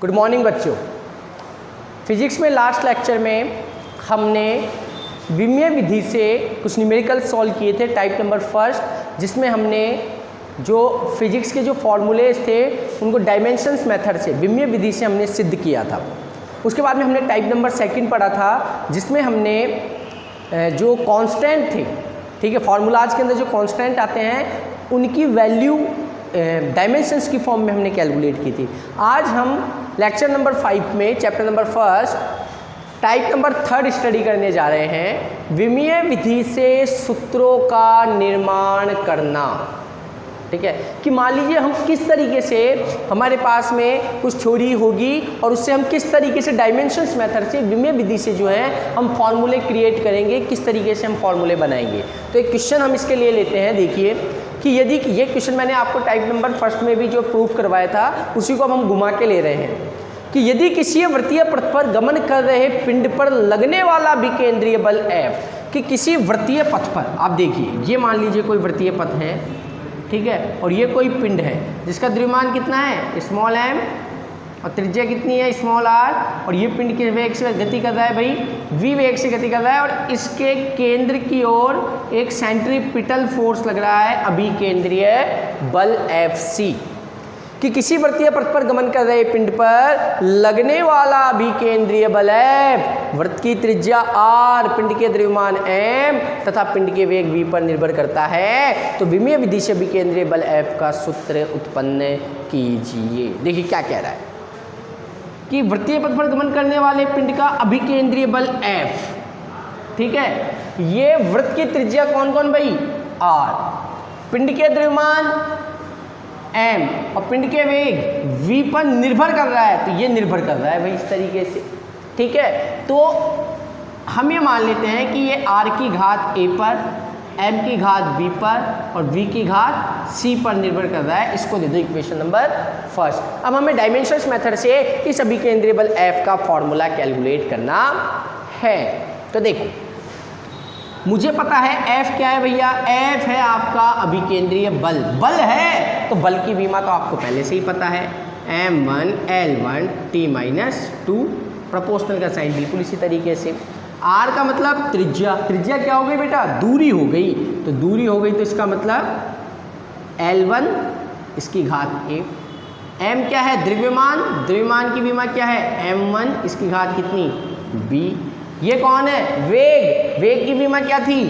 Good morning बच्चों। Physics में last lecture में हमने विमीय विधि से कुछ न्यूमेरिकल सॉल्व किए थे टाइप नंबर फर्स्ट, जिसमें हमने जो फिजिक्स के जो फॉर्मूलेज थे उनको डायमेंशंस मेथड से विमीय विधि से हमने सिद्ध किया था। उसके बाद में हमने टाइप नंबर सेकंड पढ़ा था, जिसमें हमने जो कांस्टेंट थे, ठीक है, फार्मूलाज के अंदर जो कांस्टेंट आते हैं उनकी वैल्यू डायमेंशंस की फॉर्म में हमने कैलकुलेट की थी। आज हम लेक्चर नंबर 5 में chapter number first type number third study करने जा रहे हैं, विमीय विधि से सूत्रों का निर्माण करना। ठीक है, कि मान लीजिए हम किस तरीके से हमारे पास में कुछ थ्योरी होगी और उससे हम किस तरीके से डायमेंशंस मेथड से विमीय विधि से जो है हम फॉर्मूले क्रिएट करेंगे, किस तरीके से हम फॉर्मूले बनाएंगे। तो एक क्वेश्चन हम इसके लिए लेते हैं। देखिए कि यदि ये क्वेश्चन मैंने आपको टाइप नंबर फर्स्ट में भी जो प्रूफ करवाया था उसी को अब हम घुमा के ले रहे हैं कि यदि किसी वृत्तीय पथ पर गमन कर रहे पिंड पर लगने वाला विकेंद्रीय बल F, कि किसी वृत्तीय पथ पर आप देखिए, ये मान लीजिए कोई वृत्तीय पथ है, ठीक है, और ये कोई पिंड है जिसका द्रव्यमान कितना है स्मॉल m और त्रिज्या कितनी है स्मॉल r, और ये पिंड के वेग से गति कर रहा है भाई v वेग से गति कर रहा है, और इसके केंद्र की ओर एक सेंट्रीपिटल फोर्स लग रहा है अभिकेंद्रीय बल Fc, कि किसी वृत्तीय पथ पर गमन कर रहे पिंड पर लगने वाला अभिकेंद्रीय बल F, वृत्त की त्रिज्या r, पिंड के द्रव्यमान m तथा पिंड के वेग v पर निर्भर करता है। तो विमीय विधि से अभिकेंद्रीय बल F का सूत्र उत्पन्न कीजिए। देखिए क्या कह रहा है कि वृत्तीय पथ पर गमन करने वाले पिंड का अभिकेंद्रीय बल F, ठीक है, ये वृत्त की त्रिज्या कौन कौन भाई r, पिंड के द्रव्यमान m और पिंड के वेग v पर निर्भर कर रहा है। तो ये निर्भर कर रहा है भाई इस तरीके से, ठीक है। तो हम ये मान लेते हैं कि ये r की घात a पर, m की घात b पर और v की घात c पर निर्भर कर रहा है। इसको दे दो इक्वेशन नंबर फर्स्ट। अब हमें डायमेंशंस मेथड से इस अभिकेंद्रीय बल F का फॉर्मूला कैलकुलेट करना है। तो देखो मुझे पता है F क्या है भैया, F है आपका अभिकेंद्रीय बल। बल है तो बल की विमा तो आपको पहले से ही पता है, m1 L1 T-2, प्रोपोर्शनल का साइन बिल्कुल इसी तरीके से। r का मतलब त्रिज्या, त्रिज्या क्या हो गई बेटा दूरी हो गई, तो दूरी हो गई तो इसका मतलब L1 इसकी घात a। m क्या है द्रव्यमान, द्रव्यमान की विमा क्या है m1 इसकी घात कितनी b। ये कौन है वेग, वेग की विमा क्या थी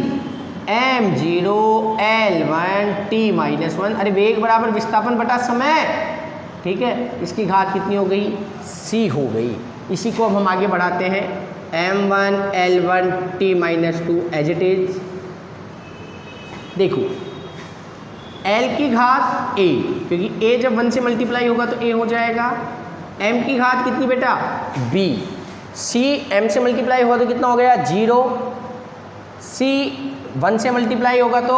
m0 L1 T-1, अरे वेग बराबर विस्थापन बटा समय, ठीक है, इसकी घात कितनी हो गई c हो गई। इसी को अब हम आगे बढ़ाते हैं m1 L1 T-2 as it is. देखो L की घात a, क्योंकि a जब 1 से मल्टीप्लाई होगा तो a हो जाएगा, m की घात कितनी बेटा b, c m से मल्टीप्लाई होगा तो कितना हो गया 0, c 1 से मल्टीप्लाई होगा तो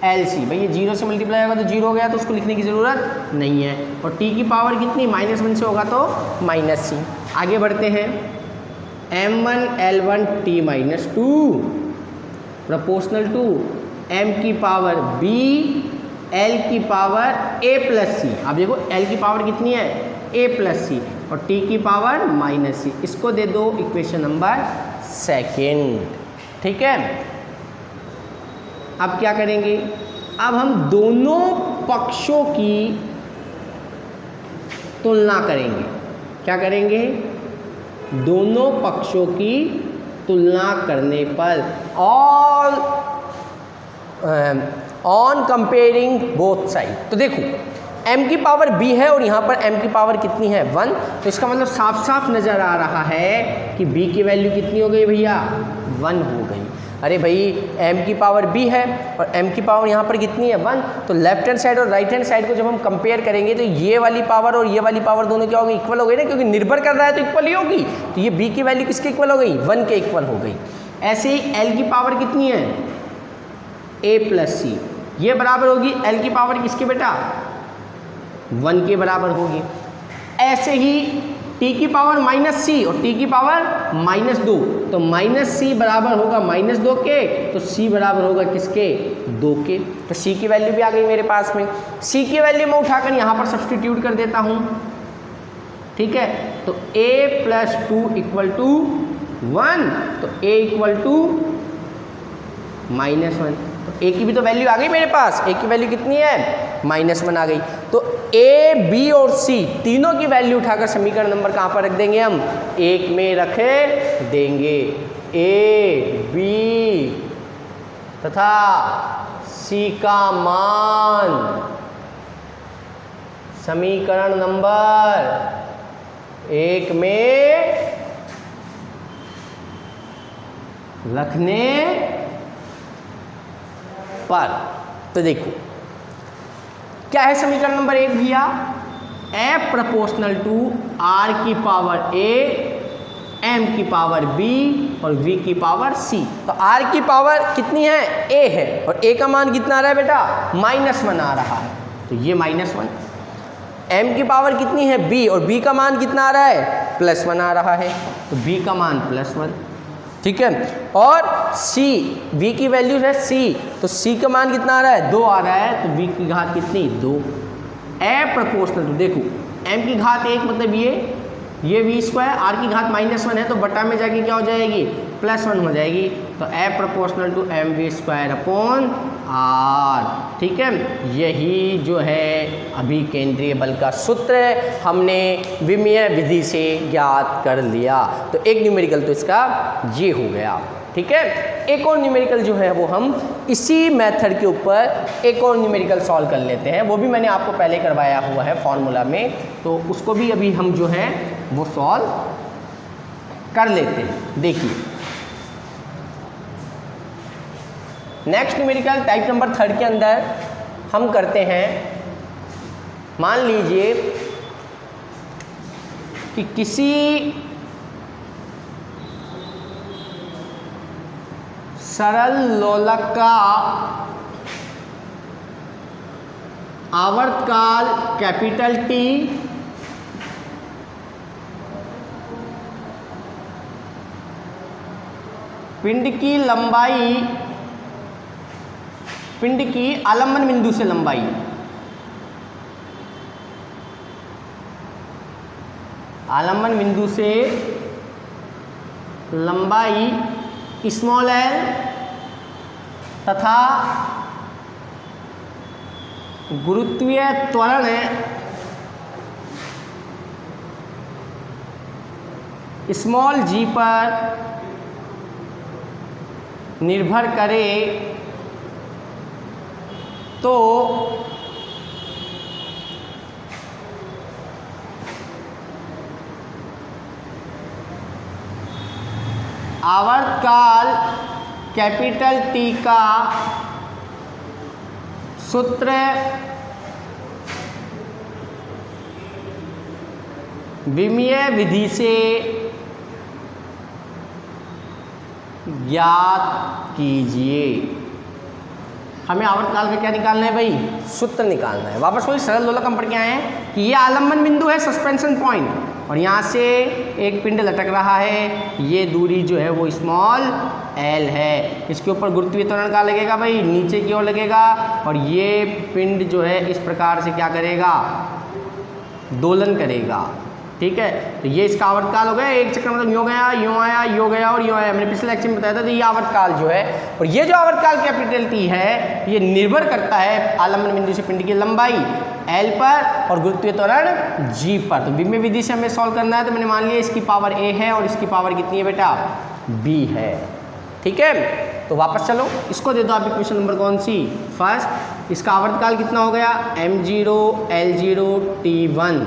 LC, भाई ये 0 से मल्टीप्लाई होगा तो 0 हो गया तो उसको लिखने की ज़रूरत नहीं है, और t की पावर कितनी -1 से होगा तो -c। आगे बढ़ते हैं m1 L1 T-2 proportional to m की पावर b L की पावर a प्लस c। अब देखो L की पावर कितनी है a प्लस c और t की पावर -c। इसको दे दो इक्वेशन नंबर सेकेंड, ठीक है। अब क्या करेंगे, अब हम दोनों पक्षों की तुलना करेंगे। क्या करेंगे, दोनों पक्षों की तुलना करने पर ऑन कंपेयरिंग बोथ साइड। तो देखो m की पावर b है और यहाँ पर m की पावर कितनी है 1, तो इसका मतलब साफ साफ नज़र आ रहा है कि b की वैल्यू कितनी हो गई भैया 1 हो गई। अरे भाई m की पावर b है और m की पावर यहाँ पर कितनी है 1, तो लेफ्ट हैंड साइड और राइट हैंड साइड को जब हम कंपेयर करेंगे तो ये वाली पावर और ये वाली पावर दोनों क्या हो गई इक्वल हो गई ना, क्योंकि निर्भर कर रहा है तो इक्वल ही होगी। तो ये b की वैल्यू किसके इक्वल हो गई 1 के इक्वल हो गई। ऐसे ही l की पावर कितनी है a प्लस c, ये बराबर होगी l की पावर किसकी बेटा 1 के बराबर होगी। ऐसे ही t की पावर -c और t की पावर -2, तो -c बराबर होगा -2 के, तो c बराबर होगा किसके 2 के। तो c की वैल्यू भी आ गई मेरे पास में। c की वैल्यू मैं उठाकर यहाँ पर सब्स्टिट्यूट कर देता हूँ, ठीक है। तो a प्लस 2 इक्वल टू 1, तो a इक्वल टू -1। तो a की भी तो वैल्यू आ गई मेरे पास, a की वैल्यू कितनी है -1 आ गई। तो a, b और c तीनों की वैल्यू उठाकर समीकरण नंबर कहाँ पर रख देंगे हम, 1 में रखे देंगे। a, b तथा c का मान समीकरण नंबर 1 में रखने पर, तो देखो क्या है समीकरण नंबर 1 भैया, f प्रोपोर्शनल टू r की पावर a, m की पावर b और v की पावर c। तो r की पावर कितनी है, a है, और a का मान कितना आ रहा है बेटा, -1 आ रहा है, तो ये -1। m की पावर कितनी है, b, और b का मान कितना आ रहा है, +1 आ रहा है, तो b का मान +1, ठीक है। और c, v की वैल्यू है c, तो c का मान कितना आ रहा है, 2 आ रहा है, तो v की घात कितनी, 2। ए प्रोपोर्शनल टू, देखो m की घात 1 मतलब ये v², r की घात -1 है, तो बटा में जाके क्या हो जाएगी, +1 हो जाएगी, तो a proportional to mv² upon r, ठीक है। यही जो है अभी केंद्रीय बल का सूत्र हमने विमीय विधि से ज्ञात कर लिया। तो एक न्यूमेरिकल तो इसका ये हो गया, ठीक है। एक और न्यूमेरिकल जो है वो हम इसी मेथड के ऊपर एक और न्यूमेरिकल सॉल्व कर लेते हैं, वो भी मैंने आपको पहले करवाया हुआ है फॉर्मूला में, तो उसको भी अभी हम जो है वो सॉल्व कर लेते हैं। देखिए नेक्स्ट न्यूमेरिकल टाइप नंबर 3 के अंदर हम करते हैं, मान लीजिए कि किसी सरल लोलक का आवर्तकाल कैपिटल T पिंड की लंबाई, पिंड की आलंबन बिंदु से लंबाई, आलंबन बिंदु से लंबाई स्मॉल l तथा गुरुत्वीय त्वरण स्मॉल g पर निर्भर करे तो आवर्तकाल कैपिटल T का सूत्र विमीय विधि से ज्ञात कीजिए। हमें आवर्तकाल का क्या निकालना है भाई, सूत्र निकालना है। वापस वही सरल लोलक हम पढ़ के आए हैं कि ये आलंबन बिंदु है, सस्पेंशन पॉइंट, और यहाँ से एक पिंड लटक रहा है, ये दूरी जो है वो स्मॉल l है। इसके ऊपर गुरुत्वीय त्वरण का लगेगा भाई, नीचे की ओर लगेगा, और ये पिंड जो है इस प्रकार से क्या करेगा, दोलन करेगा, ठीक है। तो ये इसका आवर्तकाल हो गया, एक चक्कर मतलब यूँ गया, यूँ आया, यूँ गया और यूँ आया। मैंने पिछले लेक्चर में बताया था, तो ये आवर्तकाल जो है, और ये जो आवर्तकाल कैपिटल T है ये निर्भर करता है आलंबन बिंदु से पिंड की लंबाई l पर और गुरुत्वीय त्वरण g पर। तो विमीय विधि से हमें सॉल्व करना है, तो मैंने मान लिया इसकी पावर a है और इसकी पावर कितनी है बेटा, b है, ठीक है। तो वापस चलो, इसको दे दो आप इक्वेशन नंबर कौन सी, फर्स्ट। इसका आवर्तकाल कितना हो गया, m0 l0 t1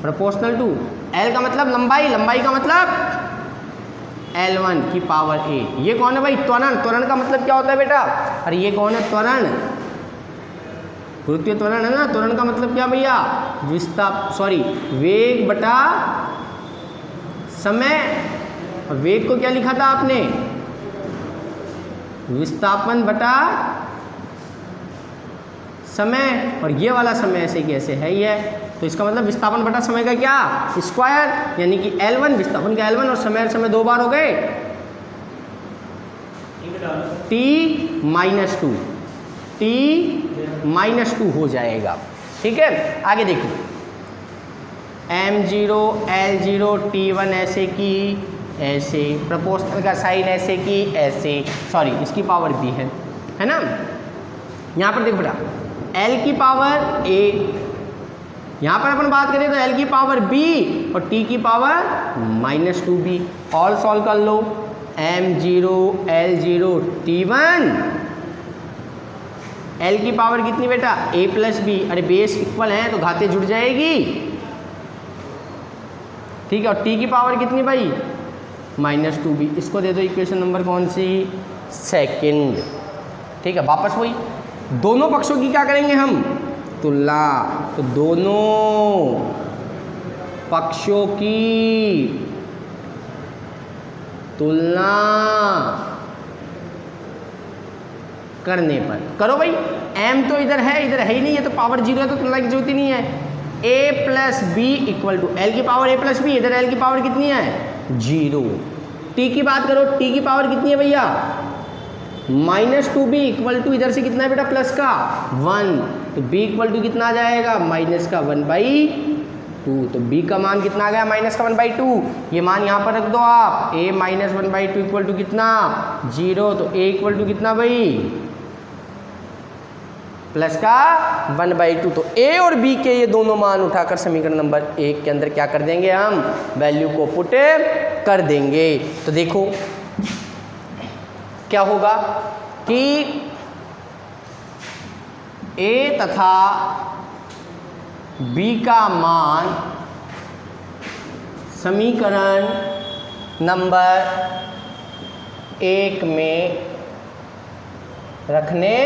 proportional to l का मतलब लंबाई, लंबाई का मतलब l1 की पावर a। ये कौन है भाई, त्वरण, त्वरण का मतलब क्या होता है बेटा, अरे ये कौन है, त्वरण, गुरुत्वीय त्वरण है ना। त्वरण का मतलब क्या भैया, वेग बटा समय, और वेग को क्या लिखा था आपने, विस्थापन बटा समय, और ये वाला समय ऐसे कैसे है ही है, तो इसका मतलब विस्थापन बटा समय का क्या, स्क्वायर, यानी कि L1, विस्थापन का L1 और समय 2 बार हो गए, t-2, t-2 हो जाएगा, ठीक है। आगे देखिए m0 l0 t1 ऐसे की ऐसे, प्रोपोर्शनल का साइन ऐसे की ऐसे, सॉरी इसकी पावर b है ना। यहाँ पर देखो बेटा l की पावर a, यहाँ पर अपन बात करें तो l की पावर b और t की पावर -2b। ऑल सॉल्व कर लो, m0 l0 t1, l की पावर कितनी बेटा a प्लस b, अरे बेस इक्वल है तो घाते जुड़ जाएगी, ठीक है। और t की पावर कितनी भाई -2b, इसको दे दो इक्वेशन नंबर कौन सी, सेकंड, ठीक है। वापस वही दोनों पक्षों की क्या करेंगे हम, तुलना, तो दोनों पक्षों की तुलना करने पर करो भाई, m तो इधर है ही नहीं, ये तो पावर 0 है तो तुलना की जरूरत ही नहीं है। a plus b equal to l की पावर a प्लस बी, इधर l की पावर कितनी है 0। t की बात करो, t की पावर कितनी है भैया -2b इक्वल टू, इधर से कितना है बेटा प्लस का 1, तो b इक्वल टू कितना आ जाएगा -1/2, तो b का मान कितना आ गया -1/2, ये मान यहाँ पर रख दो आप, a -1/2 इक्वल टू कितना 0, तो a इक्वल टू कितना भाई प्लस का 1/2, तो a और b के ये दोनों मान उठाकर समीकरण नंबर 1 के अंदर क्या कर देंगे हम, वैल्यू को पुट कर देंगे। तो देखो क्या होगा कि a तथा b का मान समीकरण नंबर 1 में रखने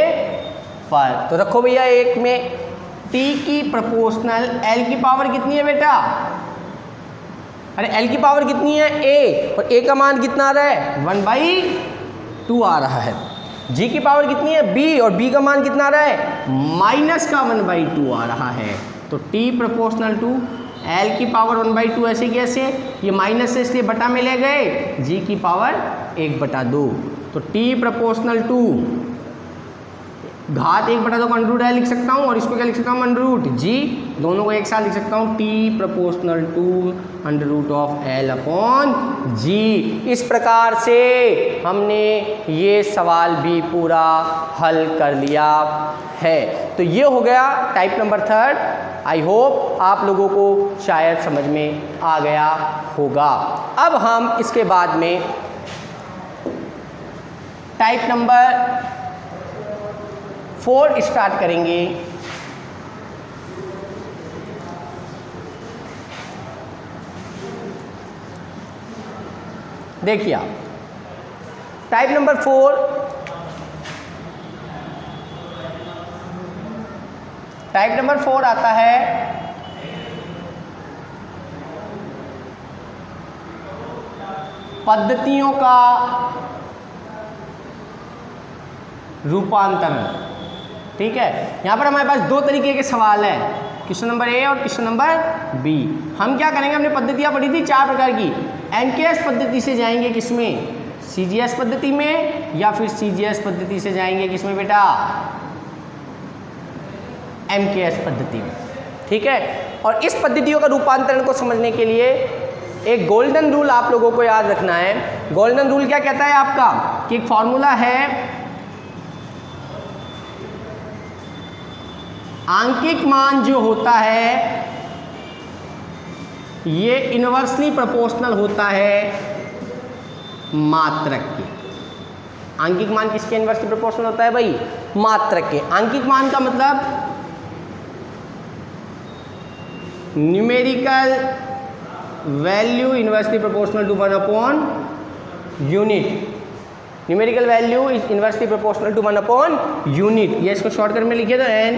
पर, तो रखो भैया 1 में t की प्रोपोर्शनल l की पावर कितनी है बेटा, अरे l की पावर कितनी है a, और a का मान कितना आ रहा है 1/2 आ रहा है। g की पावर कितनी है b, और b का मान कितना आ रहा है -1/2 आ रहा है। तो t प्रोपोर्शनल टू l की पावर 1/2 ऐसे कैसे, ये माइनस से इसलिए बटा में ले गए, g की पावर 1/2, तो t प्रोपोर्शनल टू घात 1/2 का अंडर रूट लिख सकता हूँ, और इसको क्या लिख सकता हूँ अंडर रूट g, दोनों को एक साथ लिख सकता हूँ t proportional to under root of l/g। इस प्रकार से हमने ये सवाल भी पूरा हल कर लिया है। तो ये हो गया टाइप नंबर 3। आई होप आप लोगों को शायद समझ में आ गया होगा। अब हम इसके बाद में टाइप नंबर 4 स्टार्ट करेंगे। देखिए आप टाइप नंबर 4, टाइप नंबर 4 आता है पद्धतियों का रूपांतरण। ठीक है, यहाँ पर हमारे पास दो तरीके के सवाल हैं, क्वेश्चन नंबर ए और क्वेश्चन नंबर बी। हम क्या करेंगे, हमने पद्धतियाँ पढ़ी थी 4 प्रकार की, एनकेएस पद्धति से जाएंगे किसमें, सीजीएस पद्धति में, या फिर सीजीएस पद्धति से जाएंगे किसमें बेटा, एमकेएस पद्धति में। ठीक है, और इस पद्धतियों का रूपांतरण को समझने के लिए एक गोल्डन रूल आप लोगों को याद रखना है। गोल्डन रूल क्या कहता है आपका, कि एक फॉर्मूला है, आंकिक मान जो होता है ये इनवर्सली प्रोपोर्शनल होता है मात्रक के। आंकिक मान किसके इनवर्सली प्रोपोर्शनल होता है भाई, मात्रक के। आंकिक मान का मतलब numerical value inversely proportional to 1/यूनिट। Numerical value is inversely proportional to 1/यूनिट। ये इसको शॉर्टकट में लिखिए तो n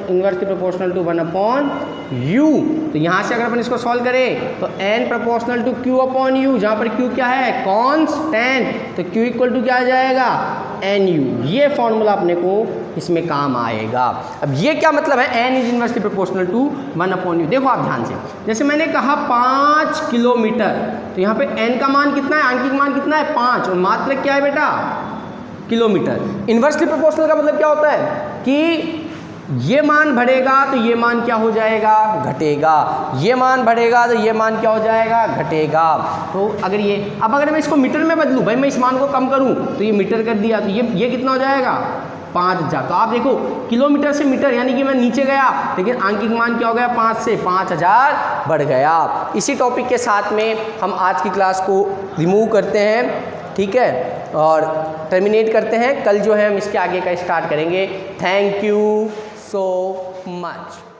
inversely proportional to 1/u। तो यहाँ से अगर अपन इसको सॉल्व करें तो n प्रोपोर्शनल टू q/u, जहाँ पर q क्या है कांस्टेंट, तो q इक्वल टू क्या आ जाएगा nu। ये फॉर्मूला अपने को इसमें काम आएगा। अब ये क्या मतलब है, n is inversely proportional to 1/u। देखो आप ध्यान से, जैसे मैंने कहा 5 किलोमीटर, तो यहाँ पे n का मान कितना है, आंकिक मान कितना है 5, और मात्रक क्या है बेटा किलोमीटर। इनवर्सली प्रोपोर्शनल का मतलब क्या होता है कि ये मान बढ़ेगा तो ये मान क्या हो जाएगा, घटेगा। ये मान बढ़ेगा तो ये मान क्या हो जाएगा, घटेगा। तो अगर ये, अब अगर मैं इसको मीटर में बदलूँ, भाई मैं इस मान को कम करूँ तो ये मीटर कर दिया, तो ये कितना हो जाएगा, 5000। तो आप देखो किलोमीटर से मीटर, यानी कि मैं नीचे गया लेकिन आंकिक मान क्या हो गया, 5 से 5000 बढ़ गया। इसी टॉपिक के साथ में हम आज की क्लास को रिमूव करते हैं, ठीक है, और टर्मिनेट करते हैं। कल जो है हम इसके आगे का स्टार्ट करेंगे। Thank you so much.